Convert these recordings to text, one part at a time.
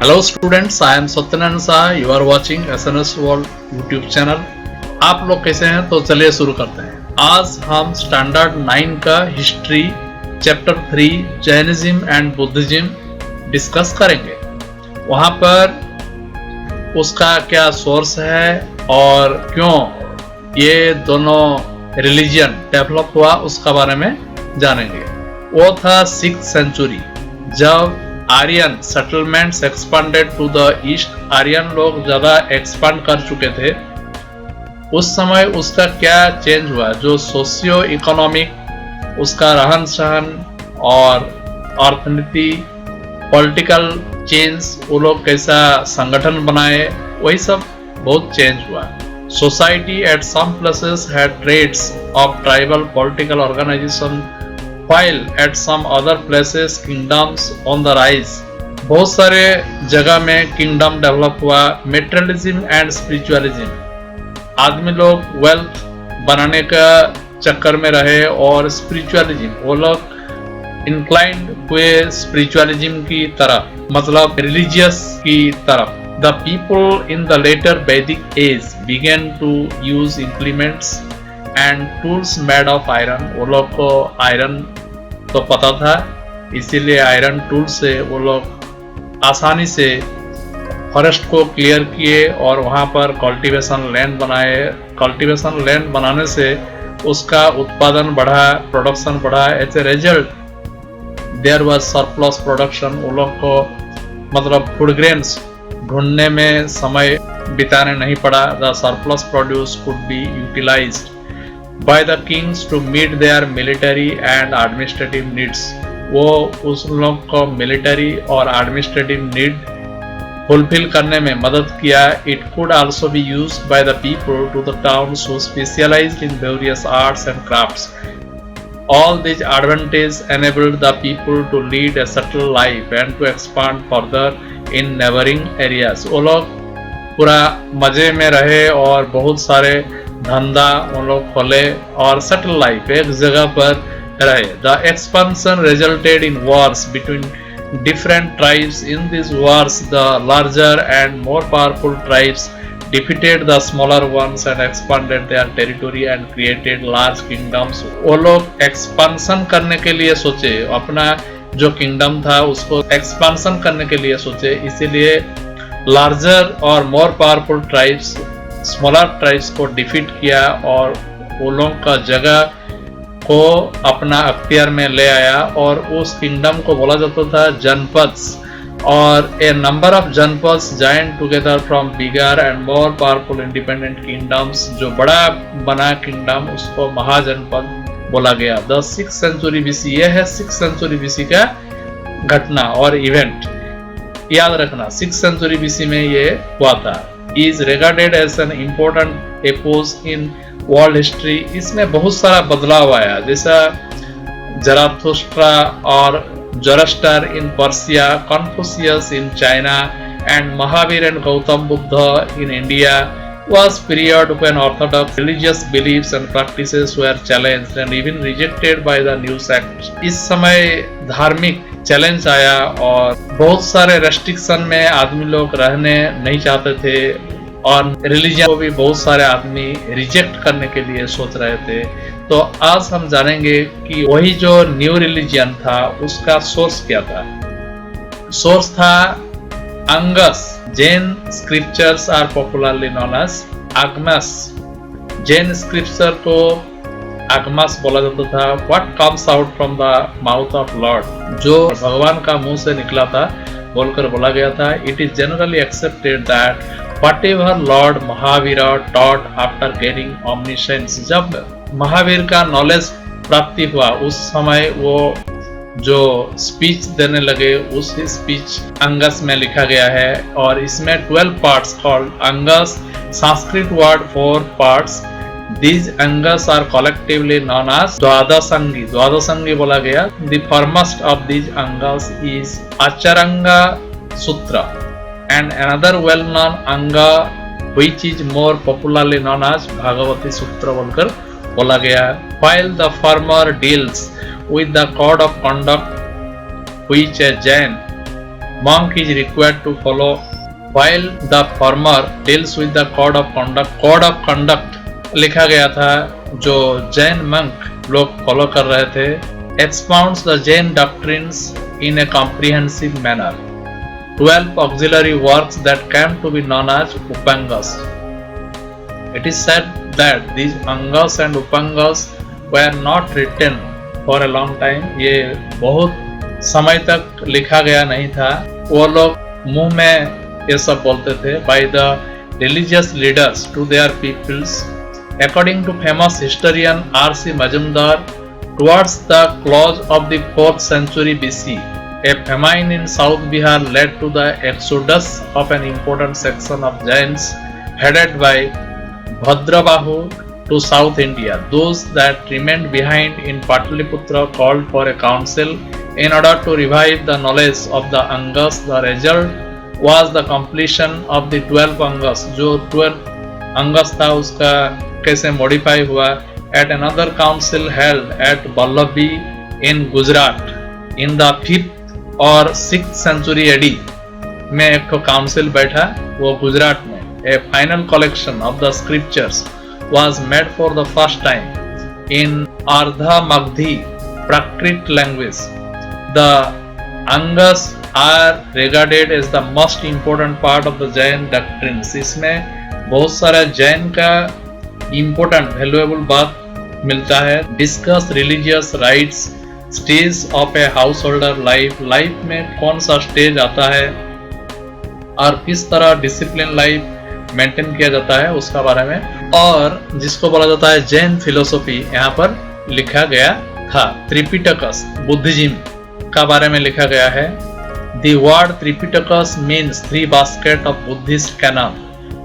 Hello students, I am Satyanarayana Saha. You are watching SNS World YouTube channel. आप लोग कैसे हैं? तो चलिए शुरू करते हैं। आज हम स्टैंडर्ड 9 का history chapter 3 Jainism and Buddhism discuss करेंगे। वहाँ पर उसका क्या सोर्स है और क्यों ये दोनों रिलीजन डेवलप हुआ उसका बारे में जानेंगे। वो था 6th सेंचुरी जब Aryan settlements expanded to the east. Aryan लोग ज़्यादा एक्सपांड कर चुके थे। उस समय उसका क्या चेंज हुआ, जो सोशियो इकोनॉमिक उसका रहन सहन और अर्थनीति पॉलिटिकल चेंज, वो लोग कैसा संगठन बनाए, वही सब बहुत चेंज हुआ। Society at some places had trades of tribal political organisation while at some other places kingdoms on the rise। बहुत सारे जगह में किंगडम डेवलप हुआ। मेटेरियलिज्म एंड स्पिरिचुअलिज्म, आदमी लोग वेल्थ बनाने का चक्कर में रहे और स्पिरिचुअलिज्म, वो लोग इंक्लाइंड हुए स्पिरिचुअलिज्म की तरफ, मतलब रिलीजियस की तरफ। The people in the later Vedic age began to use implements and tools made of iron। वो लोग को आयरन तो पता था, इसीलिए आयरन टूल से वो लोग आसानी से फॉरेस्ट को क्लियर किए और वहाँ पर कल्टीवेशन लैंड बनाए। कल्टीवेशन लैंड बनाने से उसका उत्पादन बढ़ा, प्रोडक्शन बढ़ा। As a result there was surplus production. वो लोग को मतलब फूड ग्रेन्स ढूंढने में समय बिताने नहीं पड़ा। The surplus produce could be utilised by the kings to meet their military and administrative needs। वो उस लोग को मिलिट्री और एडमिनिस्ट्रेटिव नीड फुलफिल करने में मदद किया। It could also be used by the people to the towns who specialized in various arts and crafts। All these advantages enabled the people to lead a settled life and to expand further in neighboring areas। वो लोग पूरा मजे में रहे और बहुत सारे धंधा उन लोग खोले और सेटल लाइफ एक जगह पर रहे। The expansion resulted in Wars between different tribes. In this Wars the larger and more powerful tribes defeated the smaller once and expanded their territory and created large kingdoms. वो लोग expansion करने के लिए सोचे, अपना जो किंगडम था उसको एक्सपेंशन करने के लिए सोचे, इसीलिए लार्जर और more powerful tribes smaller tribes को डिफीट किया और वो लोग का जगह को अपना अख्तियार में ले आया। और उस किंगडम को बोला जाता था जनपद्स। और a number of janapadas joined together from bigger and more powerful independent kingdoms. जो बड़ा बना किंगडम उसको महाजनपद बोला गया। द 6th सेंचुरी बीसी, ये है 6th सेंचुरी बीसी का घटना और इवेंट। याद रखना 6th सेंचुरी बीसी में ये हुआ था। is regarded as an important epoch in world history। इसमें बहुत सारा बदलाव आया, जैसा जराथुस्ट्रा और Zoroaster in Persia, Confucius in China and Mahavir and Gautam Buddha in India was period when orthodox religious beliefs and practices were challenged and even rejected by the new sects। इस समय धार्मिक चैलेंज आया और बहुत सारे रेस्ट्रिक्शन में आदमी लोग रहने नहीं चाहते थे और रिलीजन को भी बहुत सारे आदमी रिजेक्ट करने के लिए सोच रहे थे। तो आज हम जानेंगे कि वही जो न्यू रिलीजन था उसका सोर्स क्या था। सोर्स था angas. Jain scriptures are popularly known as agamas. Jain scripture को आगमस बोला जाता था। What comes out from the mouth of lord, जो भगवान का मुंह से निकला था बोलकर बोला गया था। It is generally accepted that whatever lord Mahavir taught after gaining omniscience. जब महावीर का नॉलेज प्राप्ति हुआ उस समय वो जो स्पीच देने लगे, उस स्पीच अंगस में लिखा गया है और इसमें 12 parts called angas. Sanskrit word 4 parts. These angas are collectively known as Dvadashangi. Dvadashangi बोला गया। The foremost of these angas is Acharanga Sutra and another well-known anga which is more popularly known as Bhagavati Sutra बोलकर बोला गया। While the former deals with the code of conduct which a Jain monk is required to follow, while the former deals with the code of conduct. Code of conduct लिखा गया था जो Jain monk लोग follow कर रहे थे. Expounds the Jain doctrines in a comprehensive manner. 12 auxiliary works that came to be known as Upangas. It is said that these Angas and Upangas were not written for a long time. ये बहुत समय तक लिखा गया नहीं था. वो लोग मुंह में ये सब बोलते थे. By the religious leaders to their peoples. According to famous historian R.C. Majumdar, towards the close of the 4th century BC, a famine in South Bihar led to the exodus of an important section of Jains headed by Bhadrabahu to South India. Those that remained behind in Pataliputra called for a council in order to revive the knowledge of the Angas. The result was the completion of the 12 Angas. जो 12 Angas था उसका कैसे modify हुआ. At another council held at Vallabhi in Gujarat in the 5th or 6th century AD में एक तो council बैठा वो गुजरात में. A final collection of the scriptures was made for the first time in Ardha Magdhi Prakrit language. The Angas are regarded as the most important part of the Jain doctrines. इसमें बहुत सारा जैन का important valuable बात मिलता है. Discuss religious rights, stage of a householder life. Life में कौन सा stage आता है और किस तरह discipline life मेंटेन किया जाता है उसका बारे में. और जिसको बोला जाता है जैन फिलोसॉफी यहाँ पर लिखा गया था. त्रिपिटकस बुद्धिज्म का बारे में लिखा गया है. The word Tripitakas means 3 baskets of Buddhist canon.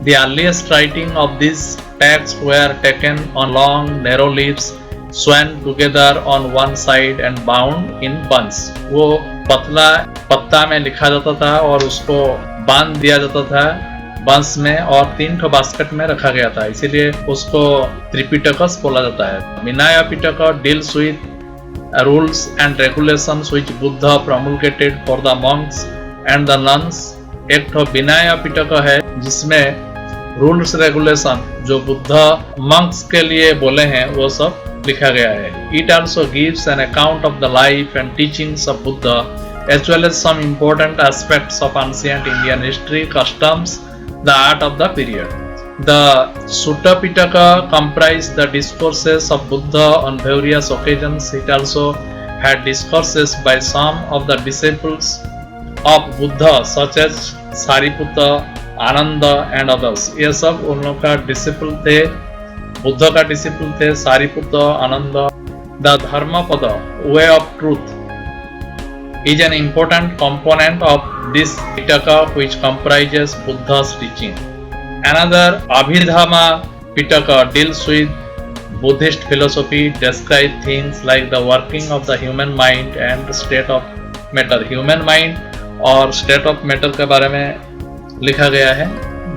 The earliest writing of these texts were taken on long narrow leaves sewn together on one side and bound in bunches. वो पतला पत्ता में लिखा जाता था और उसको बांध दिया जाता था बंस में और 3 ठो बास्केट में रखा गया था. इसीलिए उसको त्रिपिटकस बोला जाता है. Vinaya Pitaka deals with rules and regulations which Buddha promulgated for the monks and the nuns. एक ठो विनय पिटका है जिसमें रूल्स रेगुलेशन जो बुद्धा मंक्स के लिए बोले हैं वो सब लिखा गया है. It also gives an account of the life and teachings of Buddha as well as some important aspects of ancient Indian history, customs, the art of the period. The Sutta Pitaka comprised the discourses of Buddha on various occasions. It also had discourses by some of the disciples of Buddha such as Sariputta, Ananda and others. ये सब उन लोग का disciple थे. बुद्ध का disciple थे सारिपुत्र, आनंद. The Dharmapada, way of truth, is an important component of this Pitaka which comprises Buddha's teaching. Another Abhidhamma Pitaka deals with Buddhist philosophy, describes things like the working of the human mind and state of matter. Human mind और state of matter के बारे में लिखा गया है.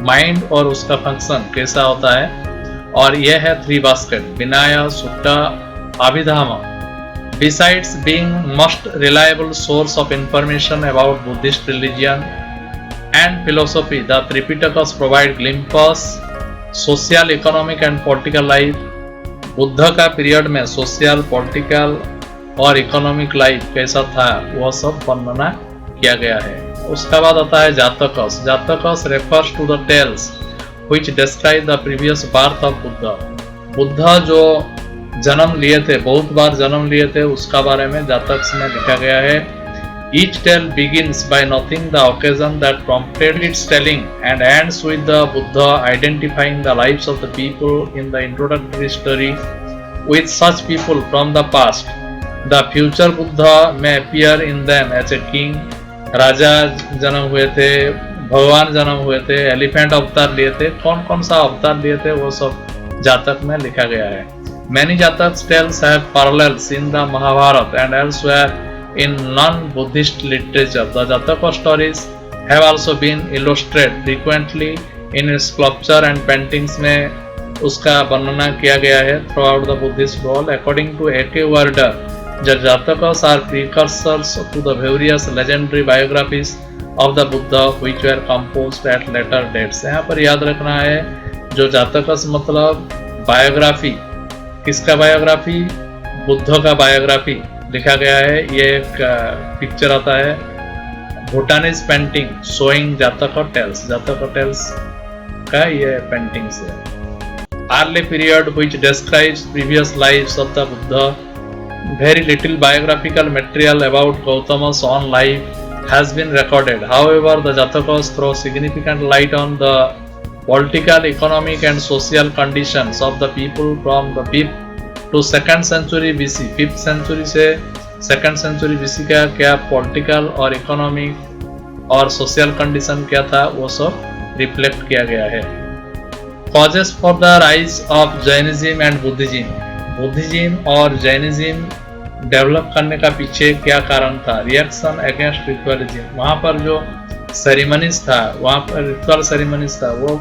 Mind और उसका function कैसा होता है. और यह है 3 basket Vinay, Sutta, अभिधामा. Besides being most reliable source of information about Buddhist religion and philosophy, the Tripitakas provide glimpses social, economic and political life. Buddha का पीरियड में सोशल, पॉलिटिकल और इकोनॉमिक लाइफ कैसा था वह सब वर्णना किया गया है. उसका बाद आता है जातकस. जातकस refers to the tales which describe the previous birth of Buddha. Buddha जो जन्म लिए थे, बहुत बार जन्म लिए थे, उसका बारे में जातक में लिखा गया है. Each tale begins by noting the occasion that prompted its telling and ends with the Buddha identifying the lives of the people in the introductory story with such people from the past. The future Buddha may appear in them as a king. राजा जन्म हुए थे, भगवान जन्म हुए थे, elephant अवतार लिए थे. कौन कौन सा अवतार लिए थे वो सब जातक में लिखा गया है. Many Jataks tales have parallels in the Mahabharata and elsewhere in non-Buddhist literature. The Jataka stories have also been illustrated frequently in sculpture and paintings में उसका वर्णना किया गया है throughout the Buddhist world. According to A.K. Warder, the Jatakas are precursors to the various legendary biographies of the Buddha which were composed at later dates। यहाँ पर याद रखना है जो जातकस मतलब बायोग्राफी, किसका बायोग्राफी? बुद्ध का बायोग्राफी लिखा गया है। ये एक पिक्चर आता है, भूटानीज पेंटिंग शोइंग जातक टेल्स का ये पेंटिंग्स है। Early period which describes previous lives of the Buddha, very little biographical material about Gautama's own life has been recorded. However, the Jatakas throw significant light on the political, economic and social conditions of the people from the 5th to 2nd century BC। 5th century से 2nd century BC का क्या political और economic और social condition क्या था वो सब reflect किया गया है। Causes for the rise of Jainism and Buddhism, Buddhism और जैनिज्म डेवलप करने का पीछे क्या कारण था? रिएक्शन अगेंस्ट रिचुअलिज्म, वहाँ पर जो सेरेमनीज था, वहाँ पर रिचुअल सेरेमनीज था वो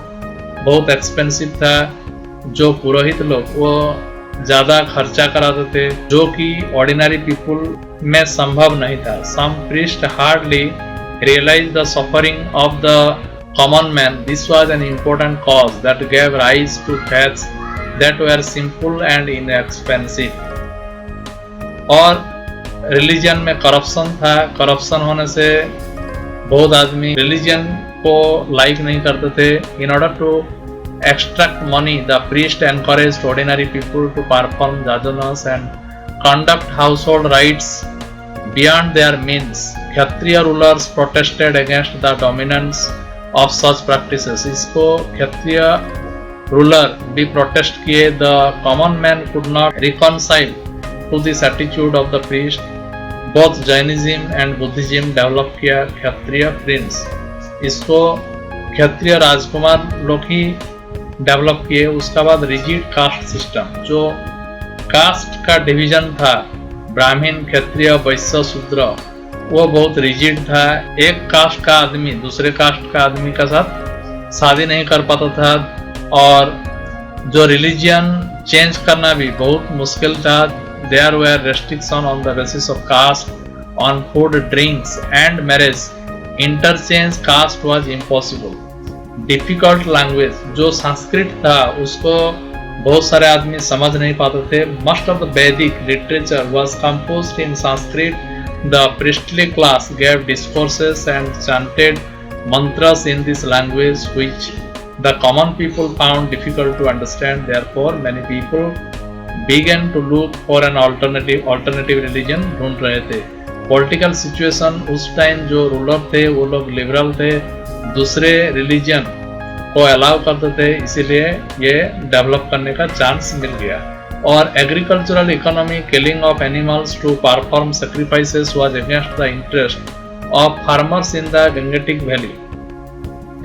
बहुत एक्सपेंसिव था। जो पुरोहित लोग वो ज़्यादा खर्चा कराते थे जो कि ऑर्डिनरी पीपुल में संभव नहीं था। Some priest hardly realise the suffering of the common man। This was an important cause that gave rise to faiths that were simple and inexpensive। और रिलीजन में करप्शन था, करप्शन होने से बहुत आदमी रिलीजन को लाइक नहीं करते थे। In order to extract money, the priest encouraged ordinary people to perform jhanas and conduct household rites beyond their means। Kshatriya rulers protested against the dominance of such practices। इसको Kshatriya ruler भी protest किए। The common man could not reconcile to this attitude of the priest. Both Jainism and Buddhism develop किया Kshatriya Prince. इसको क्षत्रिय राजकुमार लोग ही develop किए। उसका बाद rigid caste system, जो कास्ट का डिवीजन था ब्राह्मण, क्षत्रिय, वैश्य, शूद्र, वो बहुत रिजिड था। एक कास्ट का आदमी दूसरे कास्ट का आदमी का साथ शादी नहीं कर पाता था और जो रिलीजियन चेंज करना भी बहुत मुश्किल था। There were restriction on the basis of caste, on food, drinks and marriage. Interchange caste was impossible. Difficult language, जो संस्कृत था उसको बहुत सारे आदमी समझ नहीं पाते थे। मस्ट ऑफ द वैदिक literature was composed in Sanskrit. The priestly class gave discourses and chanted mantras in this language which the common people found difficult to understand। Therefore, many people began to look for an alternative religion ढूंढ रहे थे। Political situation उस time जो ruler थे वो लोग liberal थे, दूसरे रिलीजन को अलाउ करते थे, इसीलिए ये डेवलप करने का चांस मिल गया। और agricultural economy, killing of animals to perform sacrifices was against the interest of farmers in the Gangetic valley.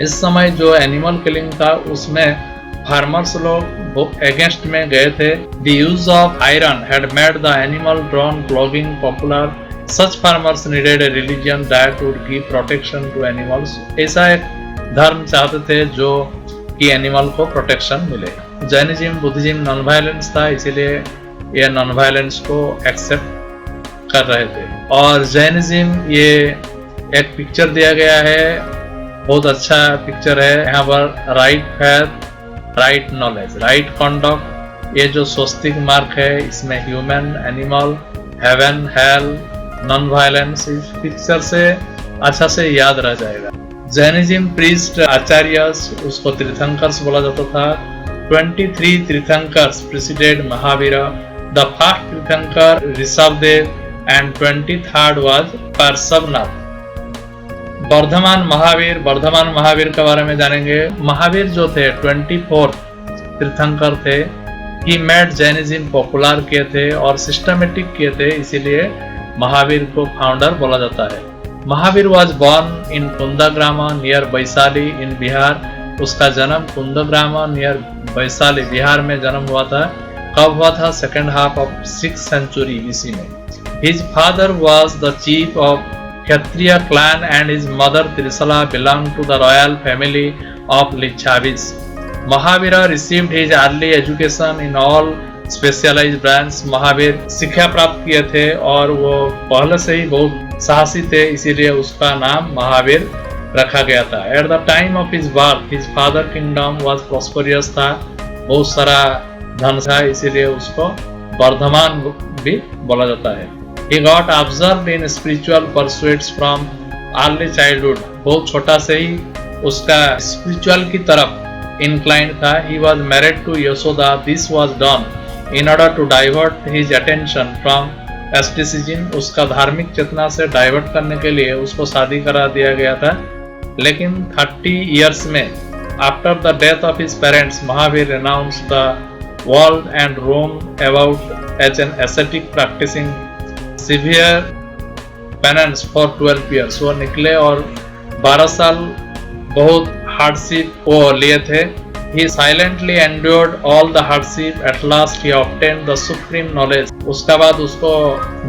इस समय जो एनिमल किलिंग था उसमें फार्मर्स लोग अगेंस्ट में गए थे। The use of iron had made the animal drawn clogging popular. Such farmers needed a religion that would give protection to animals. ऐसा एक धर्म चाहते थे जो कि एनिमल को प्रोटेक्शन मिले। जैनिज्म, बुद्धिज्म नॉन वायलेंस था, इसीलिए ये नॉन वायलेंस को एक्सेप्ट कर रहे थे। और जैनिज्म, ये एक पिक्चर दिया गया है, बहुत अच्छा पिक्चर है। यहाँ पर right faith, right knowledge, right conduct, ये जो स्वस्तिक मार्क है इसमें human, animal, heaven, hell, non violence, इस पिक्चर से अच्छा से याद रह जाएगा। जैनिज्म प्रीस्ट आचार्यस, उसको तीर्थंकर्स बोला जाता था। 23 tirthankars preceded Mahavir. The first tirthankar Rishabhdev and 23rd was Parshvanath. Vardhaman Mahavir के बारे में जानेंगे। महावीर जो थे 24th तीर्थंकर थे। ही मेड जैनिज्म पॉपुलर किए थे और सिस्टमेटिक किए थे, इसीलिए महावीर को फाउंडर बोला जाता है। Mahavir was born in Kundagram near Vaishali in Bihar. उसका जन्म कुंदग्राम नियर वैशाली बिहार में जन्म हुआ था। कब हुआ था? Second half of 6th century BC में। His father was the chief of Kshatriya clan and his mother Trishala belong to the royal family of Lichchhavis. Mahavir received his early education in all specialised branch. Mahavir शिक्षा प्राप्त किए थे और वो पहले से ही बहुत साहसी थे, इसीलिए उसका नाम महावीर रखा गया था। At the time of his birth his father kingdom was prosperous था, बहुत सारा धन था, इसीलिए उसको वर्धमान भी बोला जाता है। He got absorbed in spiritual pursuits from early childhood, बहुत छोटा से ही उसका स्पिरिचुअल की तरफ इंक्लाइंड था। He was married to Yashoda. This was done in order to divert his attention from asceticism. उसका धार्मिक चेतना से डाइवर्ट करने के लिए उसको शादी करा दिया गया था। लेकिन 30 years में after the death of his parents, Mahavir renounced the world and roamed about as an ascetic practicing severe penance for 12 years. वो निकले और 12 साल बहुत हार्डशिप को लिए थे। He silently endured all the hardship. At last he obtained the supreme knowledge. उसका बाद उसको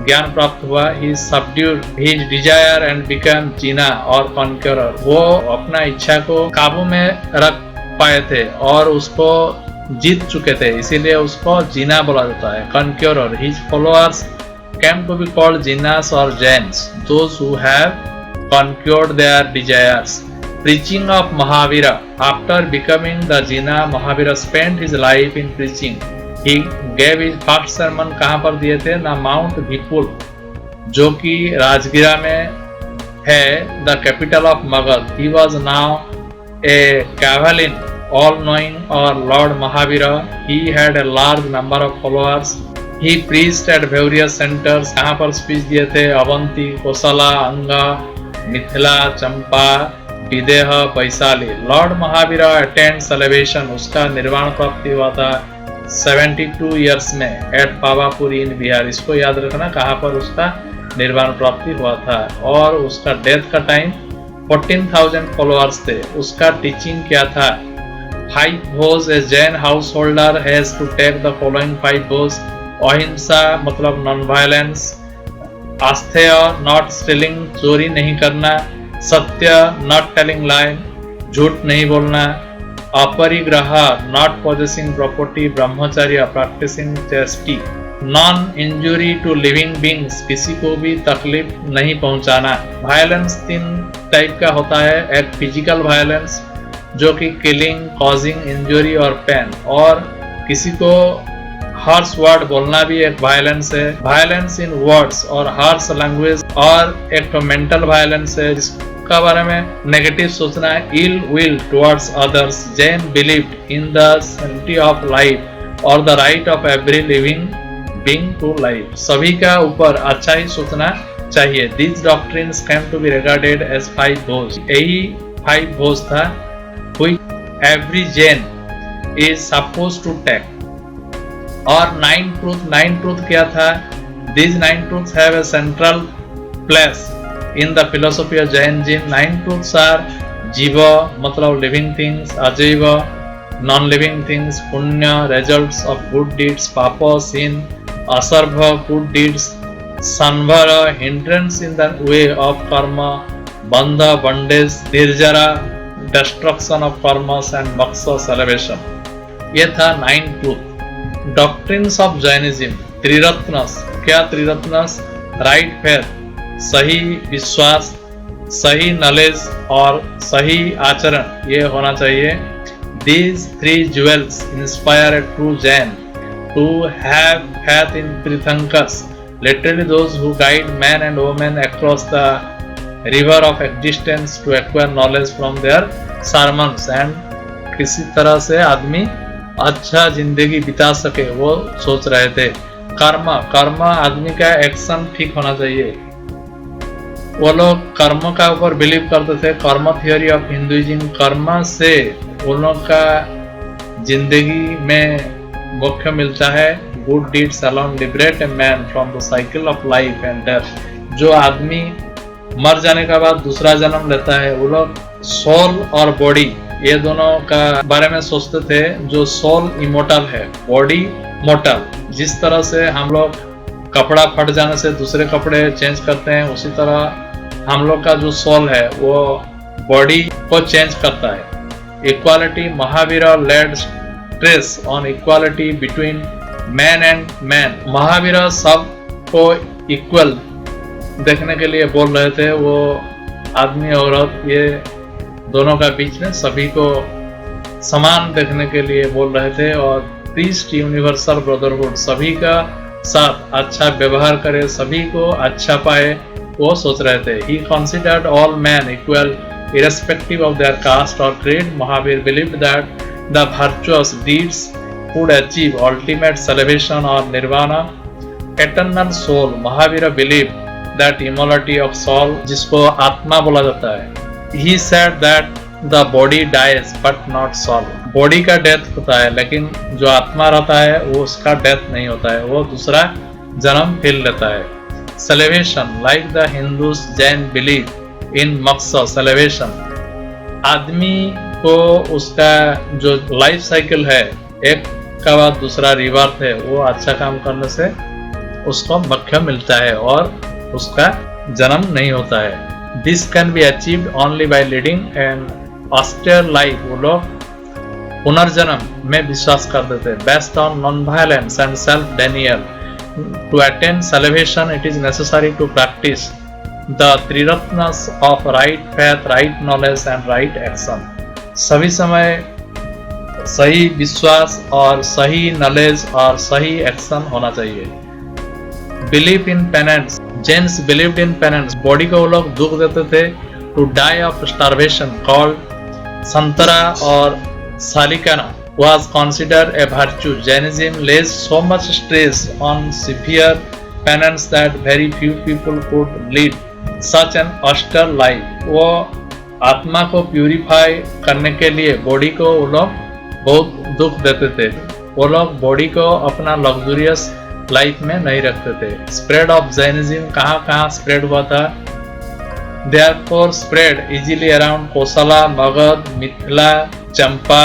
ज्ञान प्राप्त हुआ। He subdued his desire and became जिना और conqueror. वो अपना इच्छा को काबू में रख पाए थे और उसको जीत चुके थे, इसीलिए उसको जिना बोला जाता है, conqueror. His followers came to be called Jinas or Jains, those who have conquered their desires. Preaching of Mahavira. After becoming the Jina, Mahavira spent his life in preaching. He gave his first sermon कहाँ पर दिए थे ना, mount भीपुल, जो कि राजगिरा में है, the capital of Magad. He was now a Kavalin, all-knowing or Lord Mahavira. He had a large number of followers. He preached at various centers. कहाँ पर स्पीच दिए थे? Avanti, Kosala, Anga, Mithila, Champa, Videha, Vaishali. Lord Mahavira attend celebration, उसका निर्वाण प्राप्ति हुआ था 72 years में एट पावापुरी इन बिहार. इसको याद रखना कहाँ पर उसका निर्वाण प्राप्ति हुआ था. और उसका डेथ का टाइम 14,000 फॉलोअर्स थे. उसका टीचिंग क्या था? 5 vows. A Jain householder has to take the following 5 vows. Ahimsa मतलब non violence, asteya not stealing, चोरी नहीं करना, सत्य नॉट टेलिंग लाई, झूठ नहीं बोलना, aparigraha not possessing property, brahmacharya practising chastity, non injury to living beings, किसी को भी तकलीफ नहीं पहुंचाना. वायलेंस 3 टाइप का होता है. एक फिजिकल वायलेंस जो कि किलिंग, कॉजिंग इंजुरी और पेन, और किसी को हार्श वर्ड बोलना भी एक वायलेंस है. वायलेंस इन वर्ड्स और हार्श लैंग्वेज, और एक तो मेंटल वायलेंस है जिसका बारे में नेगेटिव सोचना है. Ill will towards others. Jain believed in the sanctity of life और the right of every living being to life. सभी का ऊपर अच्छा ही सोचना चाहिए. These doctrines came to be regarded as 5 vows. यही 5 vows था which every Jain is supposed to take. और 9 truth क्या था? These 9 truths have a central place in the philosophy of Jainism. 9 truths are जीवा मतलब living things, अजीवा non living things, पुण्य results of good deeds, पापा sin, असर्भ good deeds, संभर hindrance in the way of karma, बंध bondage, निर्जरा destruction of karmas, and moksha salvation. ये था 9 truth. Doctrines of Jainism. Triratnas. क्या त्रिरत्नस? राइट फेथ, सही विश्वास, सही नॉलेज और सही आचरण, ये होना चाहिए. These 3 jewels inspire a true Jain to have faith in Tirthankars, literally those who guide men and women across the river of existence to acquire knowledge from their sermons. and किसी तरह से आदमी अच्छा जिंदगी बिता सके वो सोच रहे थे. कर्म आदमी का एक्शन ठीक होना चाहिए. वो लोग कर्म का ऊपर बिलीव करते थे. कर्म थियोरी ऑफ हिंदुइज्म. कर्म से उन लोग का जिंदगी में मोक्ष मिलता है. Good deeds alone liberate a man from the cycle of life and death. जो आदमी मर जाने के बाद दूसरा जन्म लेता है, वो लोग सोल और बॉडी ये दोनों का बारे में सोचते थे. जो सोल इमोर्टल है, बॉडी मोर्टल. जिस तरह से हम लोग कपड़ा फट जाने से दूसरे कपड़े चेंज करते हैं, उसी तरह हम लोग का जो सोल है वो बॉडी को चेंज करता है. Equality. Mahavira laid stress on equality between man and man. Mahavira सबको इक्वल देखने के लिए बोल रहे थे। वो आदमी औरत ये दोनों का बीच में सभी को समान देखने के लिए बोल रहे थे और प्रीस्ट यूनिवर्सल ब्रदरहुड, सभी का साथ अच्छा व्यवहार करे, सभी को अच्छा पाए, वो सोच रहे थे। He considered all men equal irrespective of their caste or creed. Mahavir believed that the virtuous deeds would achieve ultimate salvation or nirvana, eternal soul. Mahavir believed that immortality of soul, जिसको आत्मा बोला जाता है। He said that the body dies but not soul. Body का death होता है लेकिन जो आत्मा रहता है वो उसका डेथ नहीं होता है, वो दूसरा जन्म फिर लेता है। Salvation, like the Hindus, Jain believe in moksha, salvation. आदमी को उसका जो लाइफ साइकिल है, एक का बाद दूसरा रिवर्थ है, वो अच्छा काम करने से उसको मोक्ष मिलता है और उसका जन्म नहीं होता है। This can be achieved only by leading an austere life. वो लोग पुनर्जन्म में विश्वास कर देते, based on non-violence and self-denial. To attain salvation, it is necessary to practice the three ratnas of right faith, right knowledge and right action. सभी समय सही विश्वास और सही नॉलेज और सही एक्शन होना चाहिए। Belief in penance. Jains believed in penance. Body को वो लोग दुख देते थे। To die of starvation, called संतरा और सालिकाना, was considered a virtue. Jainism lays so much stress on severe penance that very few people could lead such an austere life. वो आत्मा को प्यूरिफाई करने के लिए बॉडी को वो लोग बहुत दुख देते थे। वो लोग बॉडी को अपना लग्जरियस लाइफ में नहीं रखते थे। स्प्रेड ऑफ जैनिज्म कहाँ कहाँ स्प्रेड हुआ था? Therefore spread easily around Kosala, Magad, Mithila, Champa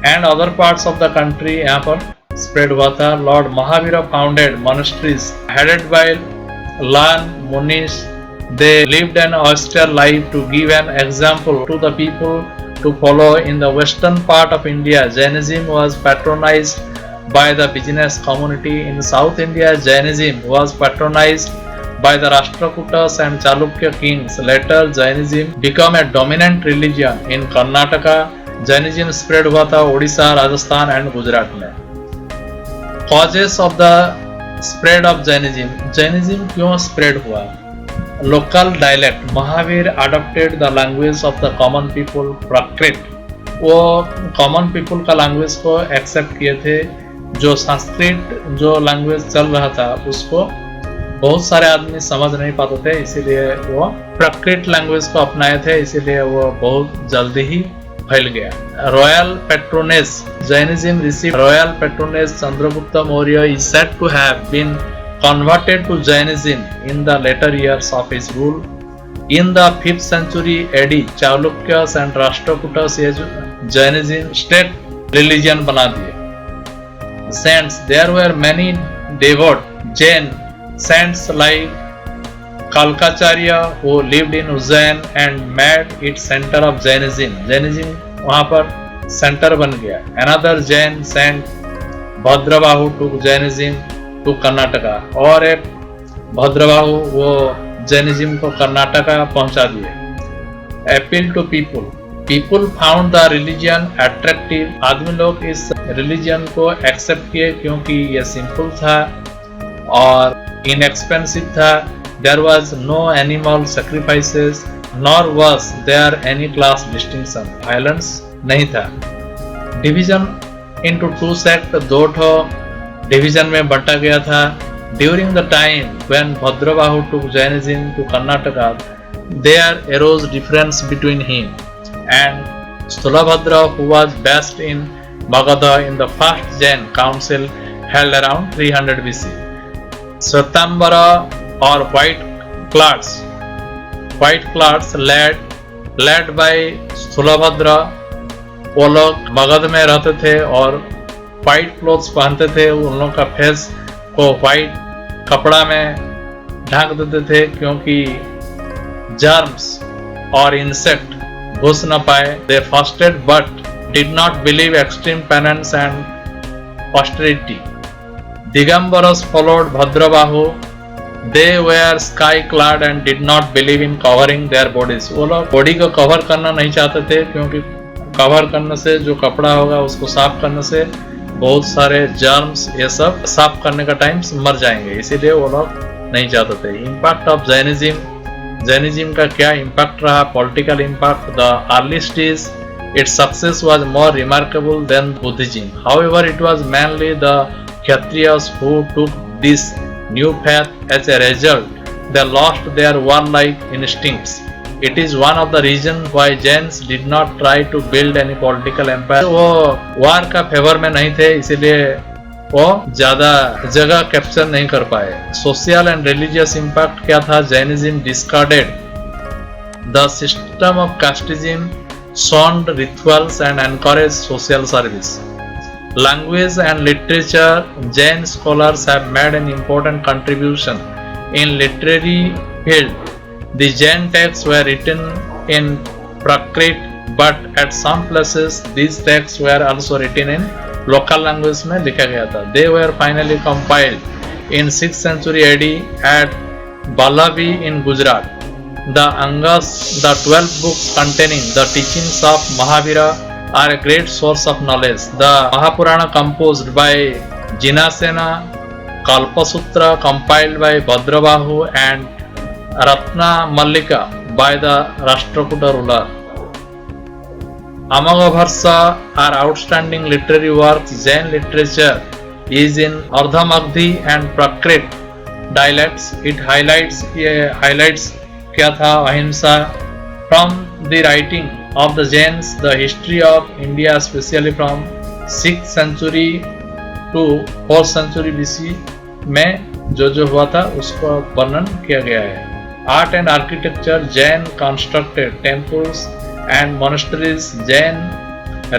and other parts of the country. यहाँ पर spread हुआ था। Lord Mahavira founded monasteries headed by Lan Munis. They lived an austere life to give an example to the people to follow. In the western part of India, Jainism was patronized by the business community. In South India, Jainism was patronized by the Rashtrakutas and Chalukya kings. Later, Jainism became a dominant religion in Karnataka. Jainism spread हुआ था Odisha, Rajasthan and Gujarat में। Causes of the spread of Jainism. Jainism क्यों spread हुआ? Local dialect. Mahavir adopted the language of the common people, Prakrit. वो common people का language को accept किए थे। जो संस्कृत जो language चल रहा था उसको बहुत सारे आदमी समझ नहीं पाते थे, इसीलिए वो प्राकृत लैंग्वेज को अपनाए थे, इसीलिए वो बहुत जल्दी ही फैल गया। Royal patronage. Jainism receive royal patronage. Chandragupta Maurya is said to have been converted to Jainism in the later years of his rule. In the 5th century AD, Chalukyas and Rashtrakutas ये जैनिज्म स्टेट रिलीजन बना दिए। Saints. There were many devout Jain saints like Kalkacharya who lived in Ujjain and made it center of Jainism. Jainism वहाँ पर center बन गया। Another Jain saint Bhadrabahu took Jainism to Karnataka. और एक भद्रबाहु वो Jainism को कर्नाटका पहुंचा दिए। Appeal to people. People found the religion attractive. आदमी लोग इस religion को accept किए क्योंकि ये simple था और inexpensive था। There was no animal sacrifices, nor was there any class distinction. Violence नहीं था। Division into two sects, दो ठो division में बंटा गया था। During the time when Bhadrabahu took Jainism to Karnataka, there arose difference between him and Stulabhadra, who was based in Magadha in the first Jain council held around 300 BC. Svetambara or white cloths led by Stulabhadra, वो लोग मगध में रहते थे और white clothes पहनते थे। उन लोगों का फेस को व्हाइट कपड़ा में ढक देते थे क्योंकि जर्म्स और इंसेक्ट घुस न पाए। They fasted but did not believe extreme penance and austerity. Digambaras followed Bhadrabahu. They were sky clad and did not believe in covering their bodies. वो लोग बॉडी को कवर करना नहीं चाहते थे, क्योंकि कवर करने से जो कपड़ा होगा उसको साफ करने से बहुत सारे जर्म्स ये सब साफ करने का टाइम मर जाएंगे, इसीलिए वो लोग नहीं चाहते थे. इम्पैक्ट ऑफ जैनिज्म का क्या इम्पैक्ट रहा? Political impact. The early stage its success was more remarkable than Buddhism. However, it was mainly the Kshatriyas who took this new path. As a result, they lost their warlike instincts. It is one of the reasons why Jains did not try to build any political empire. वो वार का favour में नहीं थे, इसीलिए वो ज्यादा जगह capture नहीं कर पाए. सोशल एंड रिलीजियस इम्पैक्ट क्या था? Jainism discarded the system of casteism, shunned rituals and encouraged social service. Language and literature. Jain scholars have made an important contribution in literary field. The Jain texts were written in Prakrit, but at some places these texts were also written in local language में लिखा गया था. They were finally compiled in 6th century AD at Balavi in Gujarat. The Angas, the 12 books containing the teachings of Mahavira, are a great source of knowledge. The Mahapurana composed by Jinasena, Kalpasutra compiled by Bhadrabahu, and Ratna Mallika by the Rashtrakuta ruler. Amagabharsa are outstanding literary works. Jain literature is in Ardhamagdhi and Prakrit dialects. It highlights क्या था? Ahimsa. From the writing of the Jains the history of India especially from 6th century to 4th century BC में जो हुआ था उसका वर्णन किया गया है. Art and architecture. Jain constructed temples and monasteries. Jain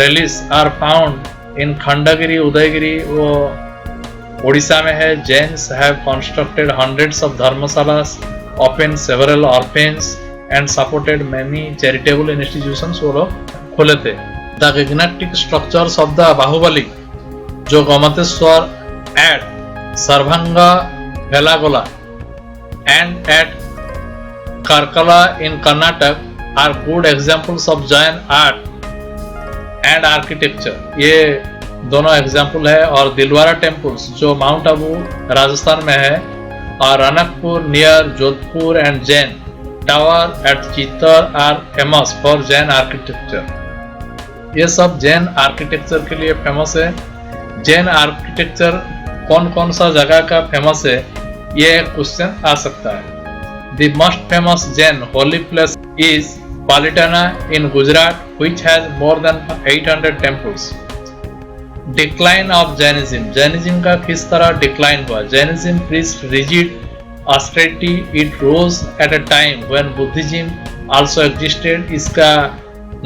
relics are found in Khandagiri, Udayagiri, वो उड़ीसा में है. Jains have constructed hundreds of dharmashalas, opened several orphans and supported many charitable institutions. वो लोग खोले थे. The genetic structures of the Baahubali, जो Gomateshwara at Sarvanga Velagola and at Karkala in Karnataka are good examples of Jain art and architecture. ये दोनों example है. और Dilwara temples जो माउंट आबू राजस्थान में है, और Ranakpur near Jodhpur and Jain tower at Chittor are famous for Jain architecture. ये सब जैन आर्किटेक्चर के लिए फेमस है. जैन आर्किटेक्चर कौन कौन सा जगह का फेमस है, ये क्वेश्चन आ सकता है. The most famous Jain holy place is Palitana in Gujarat, which has more than 800 temples. Decline of Jainism. Jainism का किस तरह डिक्लाइन हुआ? Jainism preached rigid austerity. It rose at a time when Buddhism also existed. इसका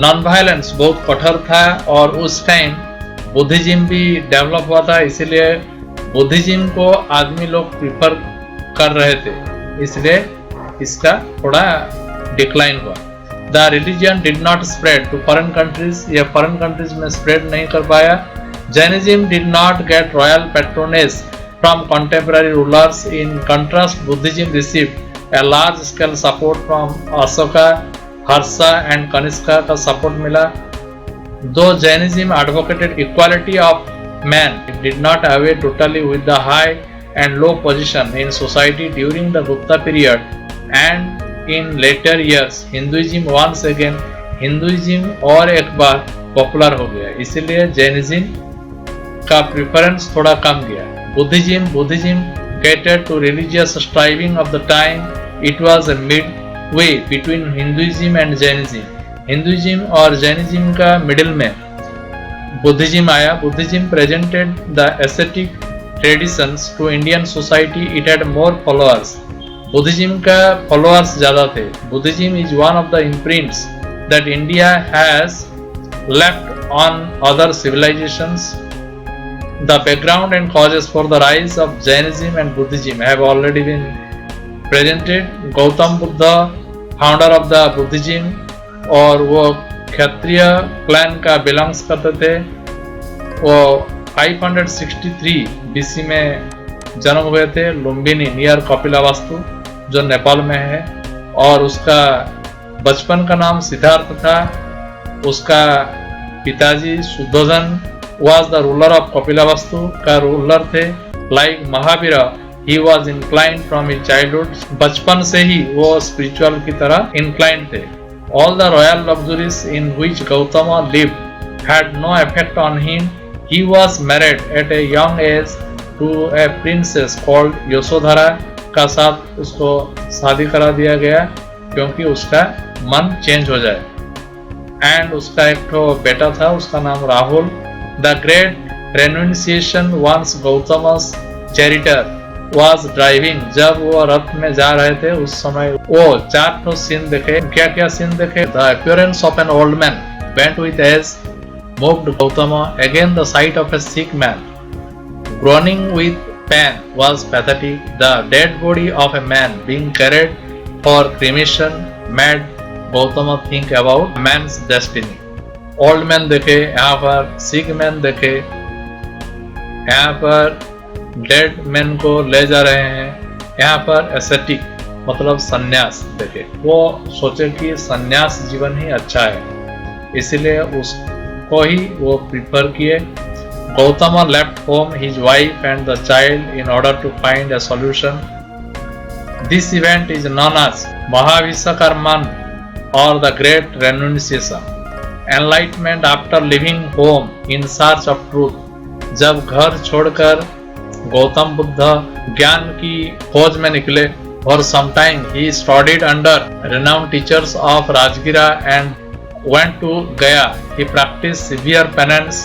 नॉन वायलेंस बहुत कठोर था और उस टाइम बुद्धिज्म भी डेवलप हुआ था, इसीलिए बुद्धिज्म को आदमी लोग प्रिफर कर रहे थे, इसलिए इसका थोड़ा डिक्लाइन हुआ. The religion did not spread to foreign countries. ये फॉरेन कंट्रीज में स्प्रेड नहीं कर पाया. Jainism did not get royal patronage from contemporary rulers. In contrast, Buddhism received a large-scale support from Ashoka, Harsha, and Kanishka का support मिला. Though Jainism advocated equality of man, it did not away totally with the high and low position in society during the Gupta period and in later years. Hinduism once again, Hinduism और एक बार popular हो गया, इसीलिए Jainism का preference थोड़ा कम गया. Buddhism catered to religious striving of the time. It was a midway between Hinduism and Jainism. Hinduism और Jainism का मिडिल में बुद्धिज्म आया. Buddhism presented the ascetic traditions to Indian society. It had more followers. Buddhism का followers ज्यादा थे. Buddhism is one of the imprints that India has left on other civilizations. The background and causes for the rise of Jainism and Buddhism have already been presented. Gautam Buddha, founder of the Buddhism, और वो क्षत्रिय clan का belongs करते थे. वो 563 BC में जन्म हुए थे लुम्बिनी नियर कपिलावस्तु जो नेपाल में है, और उसका बचपन का नाम सिद्धार्थ था। उसका पिताजी Shuddhodana was the ruler of कपिलावस्तु का रूलर थे। Like Mahavir he was inclined from his childhood, बचपन से ही वो स्पिरिचुअल की तरह inclined थे। All the royal luxuries in which Gautama lived had no effect on him. He was married at a young age to a princess called Yashodhara का साथ उसको शादी करा दिया गया क्योंकि उसका मन चेंज हो जाए। एंड उसका एक तो बेटा था, उसका नाम Rahul. The great renunciation once Gautam's charioteer was driving, जब वो रथ में जा रहे थे उस समय वो 4 सीन देखे। क्या क्या सीन देखे? The appearance of an old man went with age moved Gautama, again the sight of a sick man groaning with pain was pathetic. The dead body of a man being carried for cremation made Gautama think about man's destiny. Old man देखे यहाँ पर, sick man देखे यहाँ पर, dead man को ले जा रहे हैं यहाँ पर, एसेटिक मतलब सन्यास देखे। वो सोचे कि सन्यास जीवन ही अच्छा है, इसीलिए उसको ही वो प्रिफर किए। Gautam left home his wife and the child in order to find a solution. This event is known as Mahavishvakarman और the great renunciation, enlightenment after living home in search of truth. जब घर छोड़कर गौतम बुद्ध ज्ञान की खोज में निकले, और sometime he studied under renowned teachers of Rajgira and went to Gaya. He practiced severe penance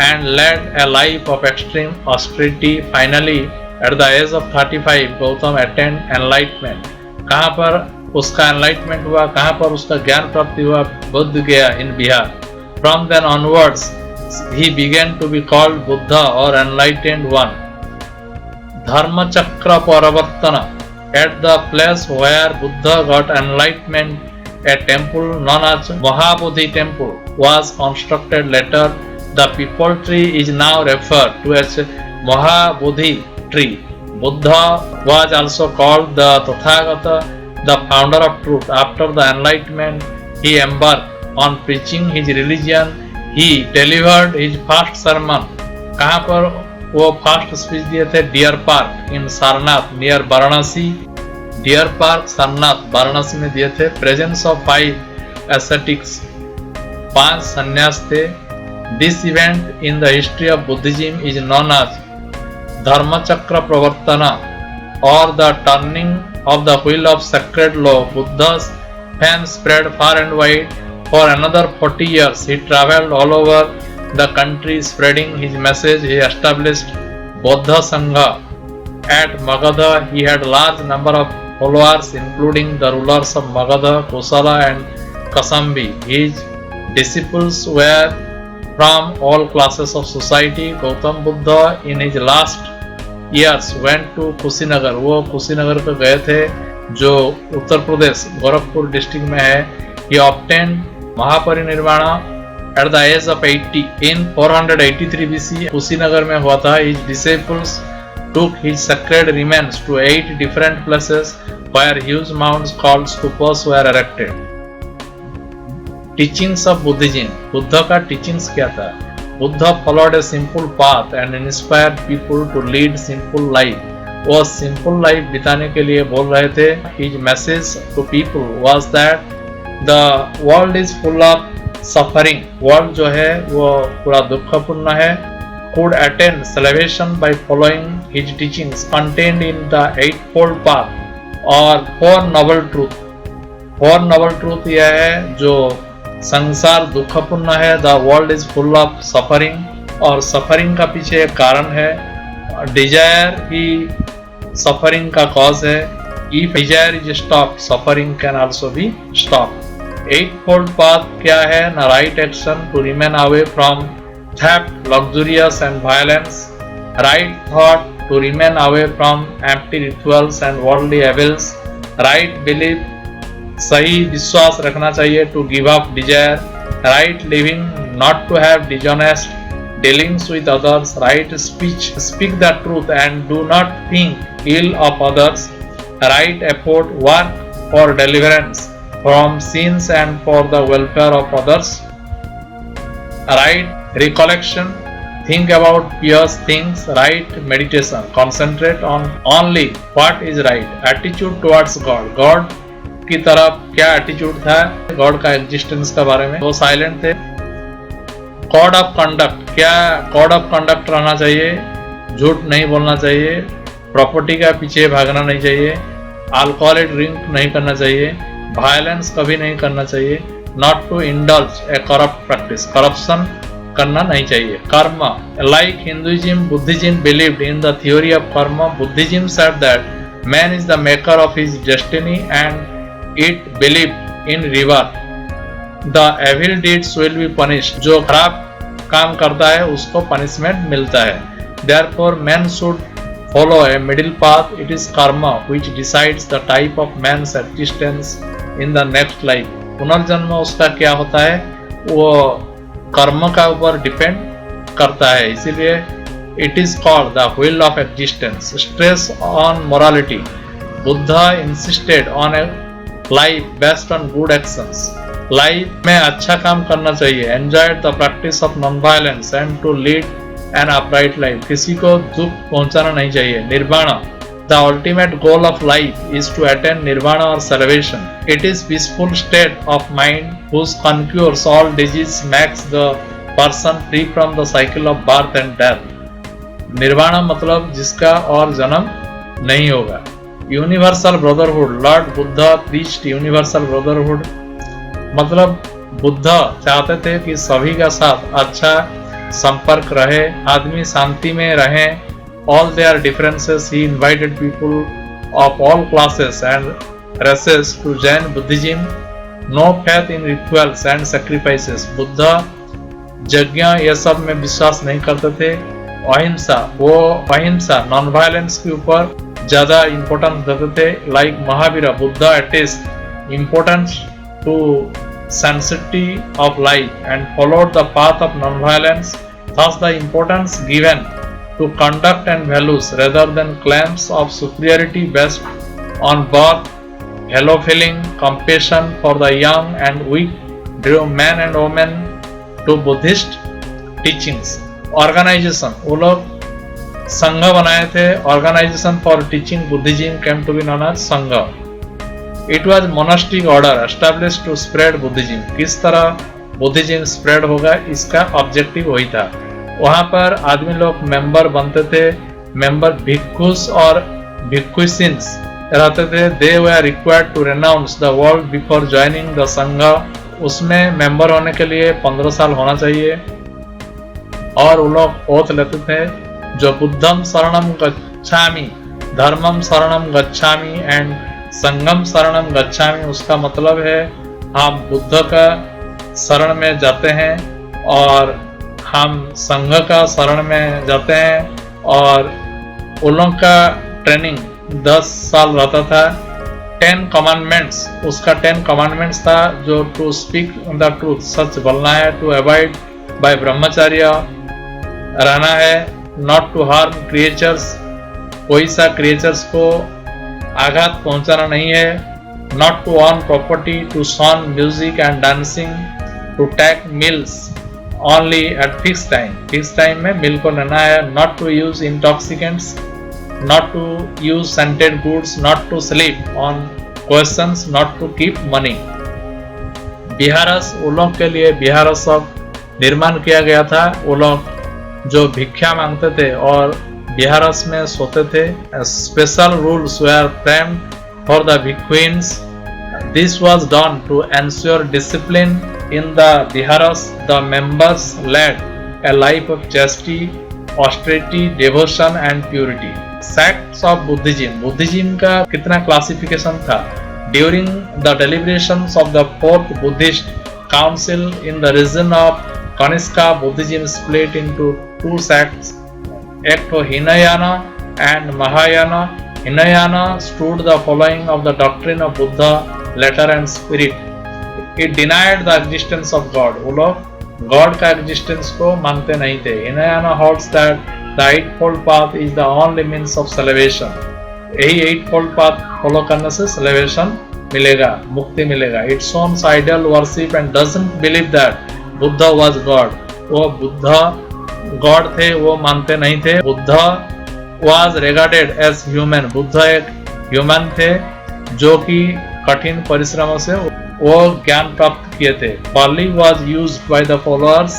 and led a life of extreme austerity. Finally, at the age of 35, Gautam attained enlightenment. कहाँ पर उसका enlightenment हुआ, कहाँ पर उसका ज्ञान प्राप्ति हुआ? बुद्ध गया in Bihar. From then onwards, he began to be called Buddha or enlightened one. धर्म चक्र परिवर्तन, at the place where Buddha got enlightenment, a temple known as Mahabodhi temple was constructed later. The people tree is now referred to as Mahabodhi tree. Buddha was also called the Tathagata, the founder of truth. After the enlightenment, he embarked on preaching his religion. He delivered his first sermon. कहाँ पर वो first speech दिए थे? Deer park इन Sarnath near Varanasi. Deer park Sarnath Varanasi में दिए थे। Presence of 5 ascetics, 5 सन्यास थे। This event in the history of Buddhism is known as Dharmachakra Pravartan और the turning of the wheel of sacred law. Buddha's fame spread far and wide. For another 40 years, he traveled all over the country spreading his message. He established Bodha Sangha at Magadha. He had large number of followers, including the rulers of Magadha, Kosala and Kasambi. His disciples were from all classes of society. Gautam Buddha in his last years went to Kushinagar. वो कुशीनगर पे गए थे जो Uttar Pradesh Gorakhpur district में है। He obtained Mahaparinirvana at the age of 80 in 483 BC. Kushinagar में हुआ था। His disciples took his sacred remains to 8 different places where huge mounds called stupas were erected. Teachings of Buddhism. Buddha का teachings क्या था? Buddha followed a simple path and inspired people to lead simple life. वो simple life बिताने के लिए बोल रहे थे। His message to people was that the world is full of suffering, world जो है वो पूरा दुखपूर्ण है। could attain salvation by following his teachings contained in the eightfold path और four noble truth। four noble truth यह है जो संसार दुखपूर्ण है, the world is full of suffering, और सफरिंग का पीछे एक कारण है। डिजायर ही सफरिंग का कॉज है। if desire is stopped, suffering can also be stopped। Eightfold path क्या है? ना right action to remain away from theft, luxurious and violence, right thought to remain away from empty rituals and worldly evils, right belief सही विश्वास रखना चाहिए to give up desire, right living not to have dishonest dealings with others, right speech, speak the truth and do not think ill of others, right effort, work for deliverance from sins and for the welfare of others, right recollection, think about pious things, right meditation, concentrate on only what is right, attitude towards God, God की तरफ क्या attitude था, God का existence के बारे में, वो silent थे। कोड ऑफ कंडक्ट, क्या कोड ऑफ कंडक्ट रहना चाहिए, झूठ नहीं बोलना चाहिए, प्रॉपर्टी का पीछे भागना नहीं चाहिए, अल्कोहल ड्रिंक नहीं करना चाहिए, वायलेंस कभी नहीं करना चाहिए, not to indulge a corrupt practice, corruption करना नहीं चाहिए, karma, like Hinduism Buddhism believed in the theory of karma, Buddhism said that man is the maker of his destiny and it believe in रिवर, the evil deeds will be punished, जो खराब काम करता है उसको पनिशमेंट मिलता है, therefore man should follow a middle path, it is karma which decides the type of man's existence in the next life, पुनर्जन्म उसका क्या होता है वो कर्म का ऊपर डिपेंड करता है, इसीलिए it is called the wheel of existence, stress on morality, Buddha insisted on a life based on good actions, life में अच्छा काम करना चाहिए, enjoyed the practice of non-violence and to lead an upright life, किसी को दुख पहुंचाना नहीं चाहिए, nirvana, the ultimate goal of life is to attain nirvana और celebration, it is peaceful state of mind whose conquers all disease makes the person free from the cycle of birth and death, nirvana मतलब जिसका और जन्म नहीं होगा, universal brotherhood, lord Buddha preached universal brotherhood, मतलब बुद्धा चाहते थे कि सभी का साथ अच्छा संपर्क रहे, आदमी शांति में रहे, all their differences, he invited people of all classes and races to join Buddhism, no faith in rituals and sacrifices, Buddha यज्ञ ये सब में विश्वास नहीं करते थे, अहिंसा, वो अहिंसा नॉन वायलेंस के ऊपर ज्यादा इम्पोर्टेंस देते थे, like Mahavir Buddha attached importance to sanctity of life and followed the path of non-violence, thus the importance given to conduct and values rather than claims of superiority based on birth, hello feeling, compassion for the young and weak drew men and women to Buddhist teachings. Organization, वो लोग संघ बनाए थे, organization for teaching Buddhism came to be known as संघ. It was monastic order established to spread Buddhism. किस तरह Buddhism spread होगा इसका ऑब्जेक्टिव वही था, वहाँ पर आदमी लोग मेंबर बनते थे, मेंबर भिक्षुस और भिक्षुसिन्स रहते थे, they were required to renounce the world before joining the संघ, उसमें मेंबर होने के लिए 15 साल होना चाहिए और वो लोग ओथ लेते थे जो बुद्धम शरणम गच्छामि, धर्मम शरणम गच्छामि एंड संगम शरणम गच्छामि, उसका मतलब है हम बुद्ध का शरण में जाते हैं और हम संघ का शरण में जाते हैं, और उन लोगों का ट्रेनिंग 10 साल रहता था, 10 कमांडमेंट्स, उसका 10 कमांडमेंट्स था जो टू स्पीक द ट्रूथ, सच बोलना है, टू अवॉइड बाय ब्रह्मचर्य रहना है, नॉट टू हार्म क्रिएचर्स, कोई सा क्रिएचर्स को आघात पहुंचाना नहीं है, not to earn property, to shun music and dancing, to take meals only at fix time, fix time में मील को लेना है, not to use intoxicants, not to use scented goods, not to sleep on questions, not to keep money. Viharas, वो लोग के लिए बिहारस सब निर्माण किया गया था, वो लोग जो भिक्षा मांगते थे और बिहारस में सोते थे, special rules were framed for the bhikshunis, this was done to ensure discipline in the biharas, the members led a life of chastity, austerity, devotion and purity. Sects of Buddhism, Buddhism का कितना क्लासिफिकेशन था, during the deliberations of the 4th Buddhist Council in the region of Kanishka, Buddhism split into 2 sects, एक तो Hinayana and Mahayana. Hinayana stood the following of the doctrine of Buddha, letter and spirit. It denied the existence of God. वो लोग God का existence को मानते नहीं थे। Hinayana holds that the eightfold path is the only means of salvation। यही eightfold path follow करने से salvation मिलेगा, मुक्ति मिलेगा। It owns idol worship and doesn't believe that Buddha was God। वो बुद्धा गॉड थे वो मानते नहीं थे। Buddha was regarded as human। Buddha एक ह्यूमन थे जो कि कठिन परिश्रमों से वो ज्ञान प्राप्त किए थे। Pali was used by the followers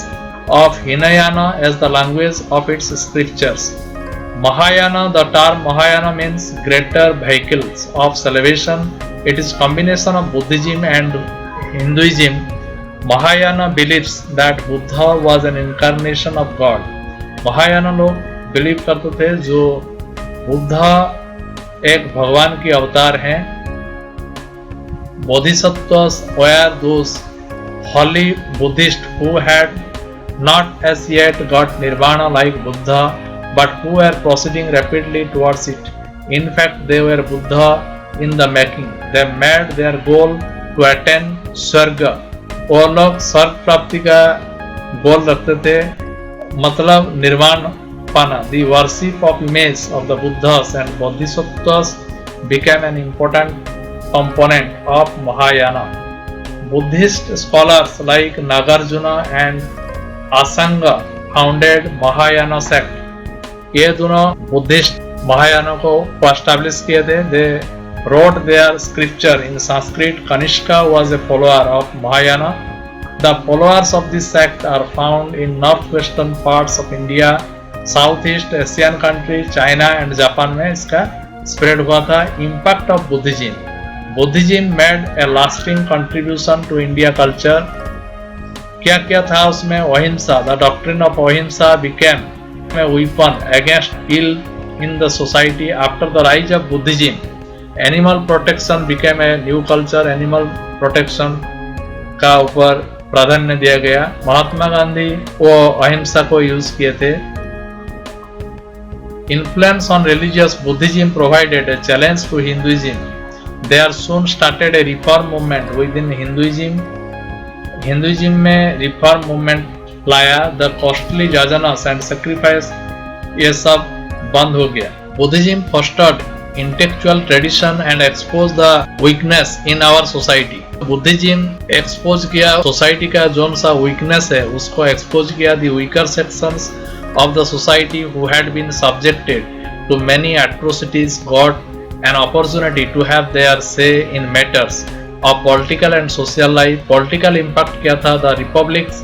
of Hinayana as the language of its scriptures। Mahayana, the term Mahayana means greater vehicles of salvation। It is combination of Buddhism and Hinduism। Mahayana believes that Buddha was an incarnation of God। Mahayana लोग believe करते थे जो बुद्धा एक भगवान की अवतार हैं। Bodhisattvas were those holy Buddhists who had not as yet got nirvana like Buddha, but who were proceeding rapidly towards it। In fact, they were Buddha in the making। They made their goal to attain स्वर्ग। वो लोग स्वर्ग प्राप्ति का गोल रखते थे, मतलब निर्वाण पाना। The worship of image of the Buddhas and Bodhisattvas became an important component of Mahayana। Buddhist scholars like Nagarjuna and Asanga founded Mahayana sect। ये दोनों बुद्धिस्ट महायाना को एस्टैब्लिश किए थे। They wrote their scripture in Sanskrit। Kanishka was a follower of Mahayana। The followers of this sect are found in northwestern parts of India, Southeast Asian countries, China and Japan में इसका spread हुआ था। Impact of Buddhism। Buddhism made a lasting contribution to India culture। क्या क्या था उसमें? अहिंसा। The doctrine of अहिंसा became a weapon against ill in the society after the rise of Buddhism। Animal protection became a new culture। Animal protection का ऊपर प्राधान्य दिया गया। महात्मा गांधी वो अहिंसा को यूज किए थे। Influence on religious Buddhism provided a challenge to Hinduism। There soon started a reform movement within Hinduism। Hinduism में reform movement लाया। The costly yajanas and sacrifice ये सब बंद हो गया। Buddhism fostered intellectual tradition and exposed the weakness in our society। Buddhism expose किया society का zone सा weakness है उसको expose किया। The weaker sections of the society who had been subjected to many atrocities got an opportunity to have their say in matters of political and social life। Political impact क्या था? The republics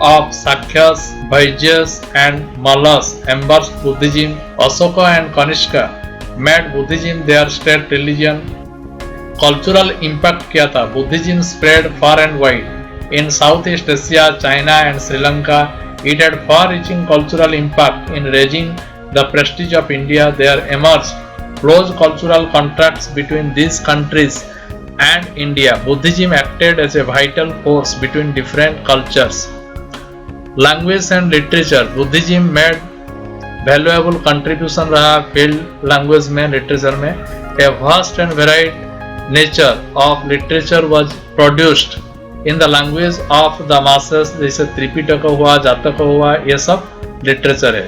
of Sakyas, Vaisyas and Mallas embraced Buddhism। Ashoka and Kanishka made Buddhism their state religion। Cultural impact क्या था? Buddhism spread far and wide in Southeast Asia, China and Sri Lanka। It had far-reaching cultural impact in raising the prestige of India। There emerged close cultural contracts between these countries and India। Buddhism acted as a vital force between different cultures। Language and literature। Buddhism made valuable contribution रहा field language में, literature में। A vast and varied nature of literature was produced in the language of the masses। जैसे त्रिपिटक हुआ, जातक हुआ, ये सब literature है।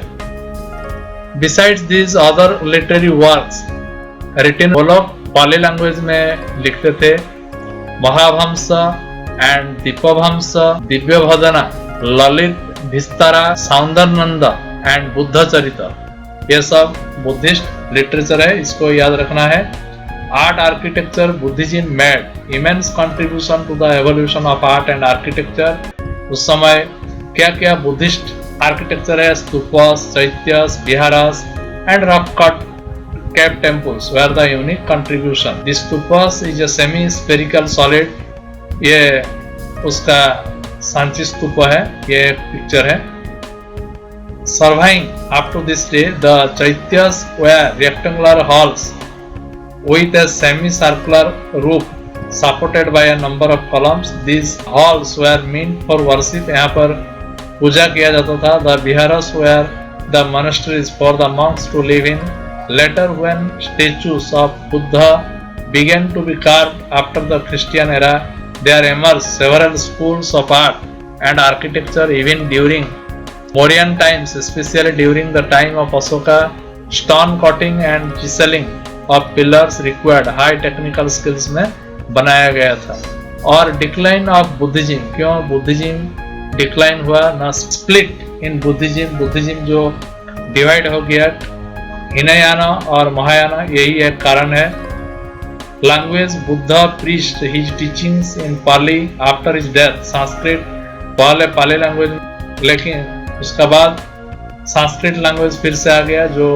Besides these other literary works written, वो लोग पाली लैंग्वेज में लिखते थे। महावंश एंड दीपवंश, दिव्य भदना, ललित भिस्तारा, सौंदर्यनंद एंड बुद्ध चरित्र, ये सब बुद्धिस्ट लिटरेचर है, इसको याद रखना है। Art architecture. Buddhism made immense contribution to the evolution of art and architecture. उस समय क्या क्या बुद्धिस्ट आर्किटेक्चर है? Stupas, chaityas, viharas and rock cut cave temples were the unique contribution। The stupas is a semi-spherical solid। ये उसका सांची स्तूप है, ये एक पिक्चर है। Surviving up to this day, the chaityas were rectangular halls with a semi-circular roof supported by a number of columns। These halls were meant for worship। यहाँ पर पूजा किया जाता था। The viharas were the monasteries for the monks to live in। Later, when statues of Buddha began to be carved after the Christian era, there emerged several schools of art and architecture even during Mauryan times, especially during the time of Ashoka. Stone cutting and chiseling of pillars required high technical skills में बनाया गया था. और decline of Buddhism, क्यों Buddhism decline हुआ ना, split in Buddhism, Buddhism जो divide हो गया, हिनयाना और महायाना, यही एक कारण है. Language, Buddha preached his teachings इन पाली आफ्टर हिज डेथ. संस्कृत, पहले पाली लैंग्वेज, लेकिन उसका बाद संस्कृत लैंग्वेज फिर से आ गया जो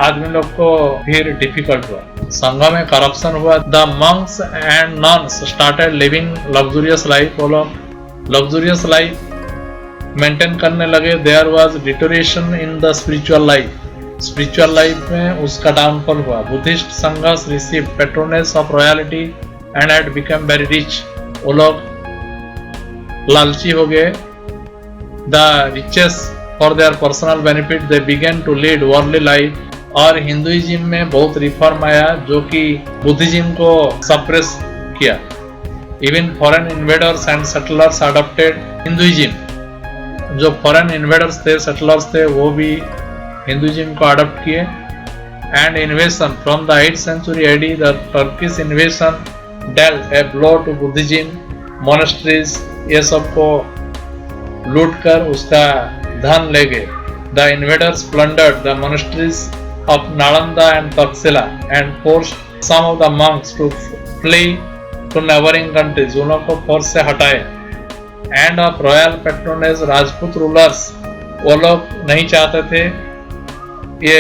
आदमी लोग को फिर डिफिकल्ट हुआ. संघ में करप्शन हुआ. The monks and nuns started living luxurious life. वो लोग लग्जूरियस लाइफ मेंटेन करने लगे. There was deterioration in the spiritual life. Spiritual life में उसका डाउनफॉल हुआ. बुद्धिस्ट संघर्ष receive patronage of royalty and had become very rich. वो लोग लालची हो गए. The riches for their personal benefit they began to lead worldly life. और हिंदुइज्म में बहुत रिफॉर्म आया जो कि बुद्धिज्म को सप्रेस किया. Even foreign invaders and settlers adopted Hinduism. जो फॉरेन इन्वेडर्स थे, सेटलर्स थे, वो भी हिंदुइज्म को अडॉप्ट किए. And invasion from the 8th century AD, the Turkish invasion dealt a blow to Buddhism. Monasteries ये सबको लूट कर उसका धन ले गए. The invaders plundered the monasteries of Nalanda and Taxila and forced some of the monks to flee to neighboring countries. उन लोगों को फोर्स से हटाए. And of royal patronage, Rajput rulers, वो लोग नहीं चाहते थे ये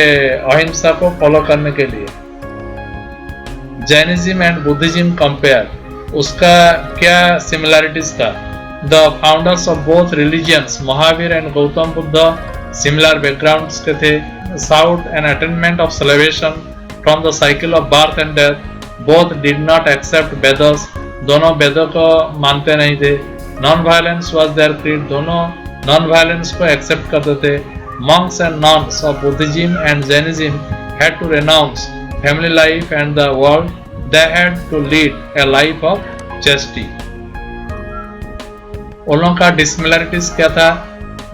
अहिंसा को फॉलो करने के लिए. जैनिज्म एंड बुद्धिज्म कंपेयर, उसका क्या सिमिलरिटीज था. The founders of both religions, Mahavir and Gautam Buddha, similar backgrounds के थे. Sought an attainment of salvation from the cycle of birth and death. Both did not accept Vedas. दोनों वेदों को मानते नहीं थे. Non-violence was their creed. दोनों non-violence को accept करते थे. Monks and nuns of Buddhism and Jainism had to renounce family life and the world. They had to lead a life of chastity. उन लोगों का dissimilarities क्या था.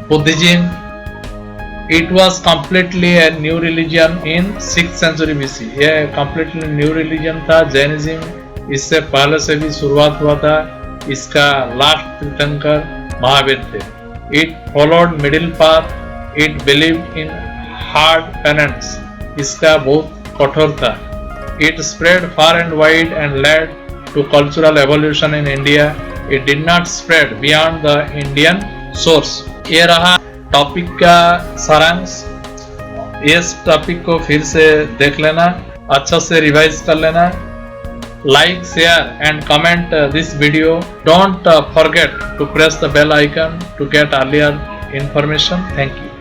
Buddhism, it was completely a new religion in 6th century BC. यह completely new religion था. Jainism इससे पहले से भी शुरुआत हुआ था. इसका लास्ट तीर्थंकर महावीर थे. It followed middle path. It believed in hard penance. इसका बहुत कठोर था. It spread far and wide and led to cultural evolution in India. It did not spread beyond the Indian source. ये रहा टॉपिक का सारांश. इस टॉपिक को फिर से देख लेना, अच्छा से रिवाइज कर लेना. Like, share and comment this video. Don't forget to press the bell icon to get earlier information. Thank you.